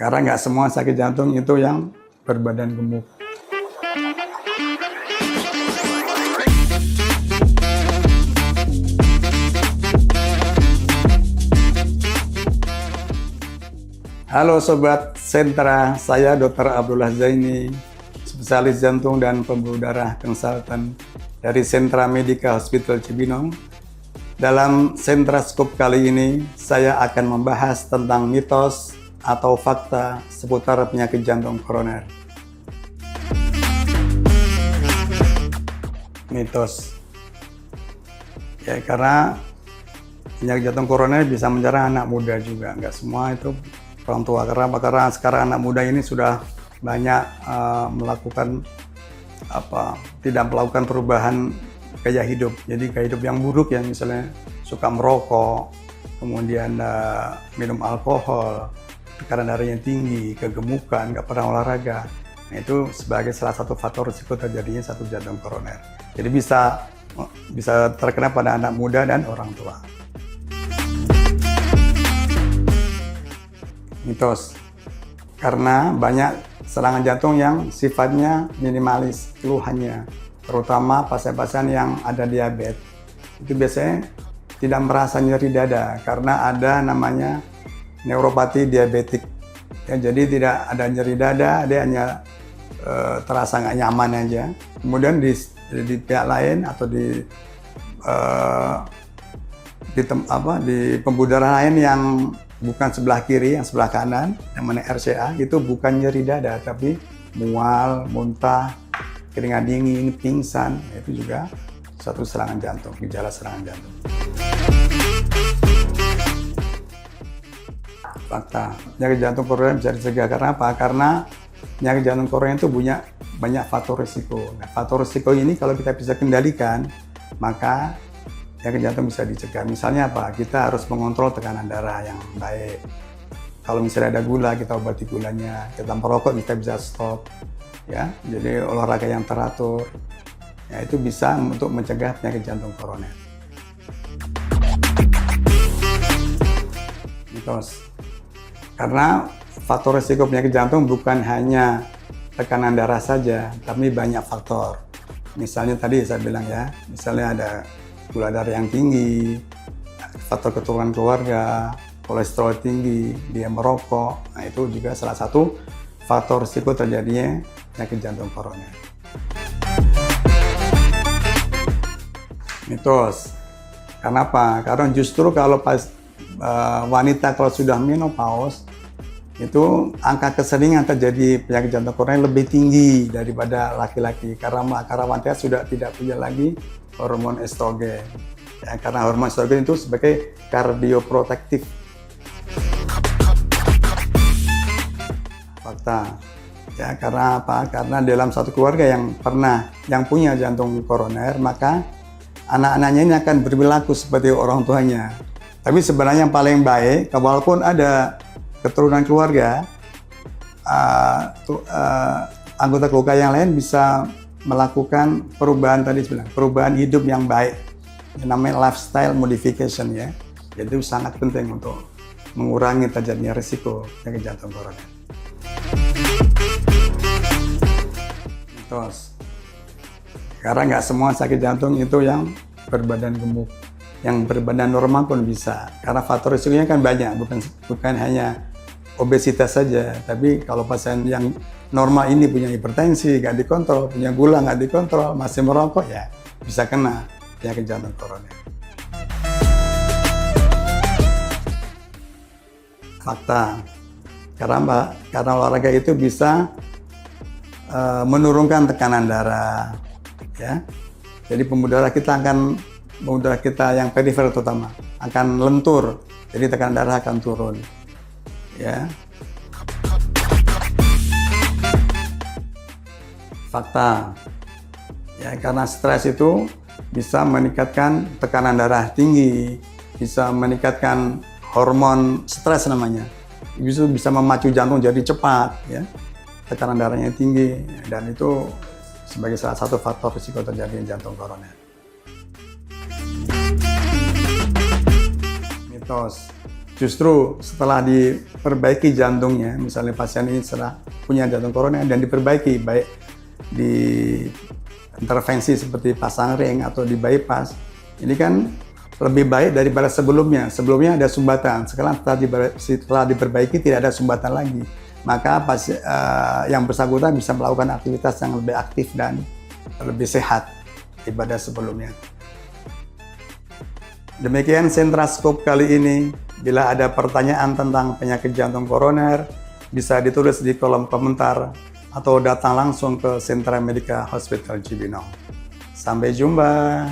Karena nggak semua sakit jantung itu yang berbadan gemuk. Halo Sobat Sentra, saya Dr. Abdullah Zaini, spesialis jantung dan pembuluh darah konsultan dari Sentra Medica Hospital Cibinong. Dalam Sentra Scoop kali ini, saya akan membahas tentang mitos atau fakta seputar penyakit jantung koroner. Mitos. Ya, karena penyakit jantung koroner bisa menyerang anak muda juga, nggak semua itu orang tua. Karena sekarang anak muda ini sudah banyak tidak melakukan perubahan gaya hidup. Jadi gaya hidup yang buruk, yang misalnya suka merokok, kemudian minum alkohol, tekanan darahnya tinggi, kegemukan, nggak pernah olahraga. Nah, itu sebagai salah satu faktor risiko terjadinya satu jantung koroner. Jadi bisa terkena pada anak muda dan orang tua. Mitos. Karena banyak serangan jantung yang sifatnya minimalis keluhannya, terutama pasien-pasien yang ada diabetes. Itu biasanya tidak merasa nyeri dada karena ada namanya neuropati diabetik. Ya, jadi tidak ada nyeri dada, dia hanya terasa nggak nyaman aja. Kemudian di pihak lain atau di pembuluh darah lain yang bukan sebelah kiri, yang sebelah kanan, yang mana RCA, itu bukan nyeri dada, tapi mual, muntah, keringat dingin, pingsan. Itu juga suatu serangan jantung, gejala serangan jantung. Fakta, penyakit jantung koroner bisa dicegah. Karena apa? Karena penyakit jantung koroner itu punya banyak faktor risiko. Nah, faktor risiko ini kalau kita bisa kendalikan, maka penyakit jantung bisa dicegah. Misalnya apa? Kita harus mengontrol tekanan darah yang baik. Kalau misalnya ada gula, kita obati gulanya. Kita merokok, kita bisa stop. Ya, jadi olahraga yang teratur. Ya, itu bisa untuk mencegah penyakit jantung koroner. Mitos. Karena faktor risiko penyakit jantung bukan hanya tekanan darah saja, tapi banyak faktor. Misalnya tadi saya bilang ya, misalnya ada gula darah yang tinggi, faktor keturunan keluarga, kolesterol tinggi, dia merokok. Nah, itu juga salah satu faktor risiko terjadinya penyakit jantung koroner. Mitos. Karena apa? Karena justru kalau wanita kalau sudah menopause, itu angka keseringan terjadi penyakit jantung koroner lebih tinggi daripada laki-laki. Karena wanita sudah tidak punya lagi hormon estrogen. Ya, karena hormon estrogen itu sebagai kardioprotektif. Fakta. Ya, karena apa? Karena dalam satu keluarga yang punya jantung koroner, maka anak-anaknya ini akan berperilaku seperti orang tuanya. Tapi sebenarnya yang paling baik, walaupun ada keturunan keluarga, anggota keluarga yang lain bisa melakukan perubahan perubahan hidup yang baik, yang namanya lifestyle modification ya. Jadi itu sangat penting untuk mengurangi terjadinya risiko penyakit jantung koroner. Mitos. Karena nggak semua sakit jantung itu yang berbadan gemuk, yang berbadan normal pun bisa. Karena faktor risikonya kan banyak, bukan hanya obesitas saja, tapi kalau pasien yang normal ini punya hipertensi, nggak dikontrol, punya gula nggak dikontrol, masih merokok, ya bisa kena penyakit jantung koroner. Fakta. Karena olahraga itu bisa menurunkan tekanan darah, ya. Jadi pembuluh darah kita yang perifer terutama akan lentur, jadi tekanan darah akan turun. Ya. Fakta. Ya, karena stres itu bisa meningkatkan tekanan darah tinggi, bisa meningkatkan hormon stres namanya. Bisa memacu jantung jadi cepat, ya. Tekanan darahnya tinggi, dan itu sebagai salah satu faktor risiko terjadinya jantung koroner. Mitos. Justru setelah diperbaiki jantungnya, misalnya pasien ini setelah punya jantung koroner dan diperbaiki, baik di intervensi seperti pasang ring atau di bypass, ini kan lebih baik daripada sebelumnya. Sebelumnya ada sumbatan, sekarang setelah diperbaiki tidak ada sumbatan lagi. Maka yang bersangkutan bisa melakukan aktivitas yang lebih aktif dan lebih sehat daripada sebelumnya. Demikian Sentraskop kali ini. Bila ada pertanyaan tentang penyakit jantung koroner, bisa ditulis di kolom komentar atau datang langsung ke Sentra Medica Hospital Cibinong. Sampai jumpa.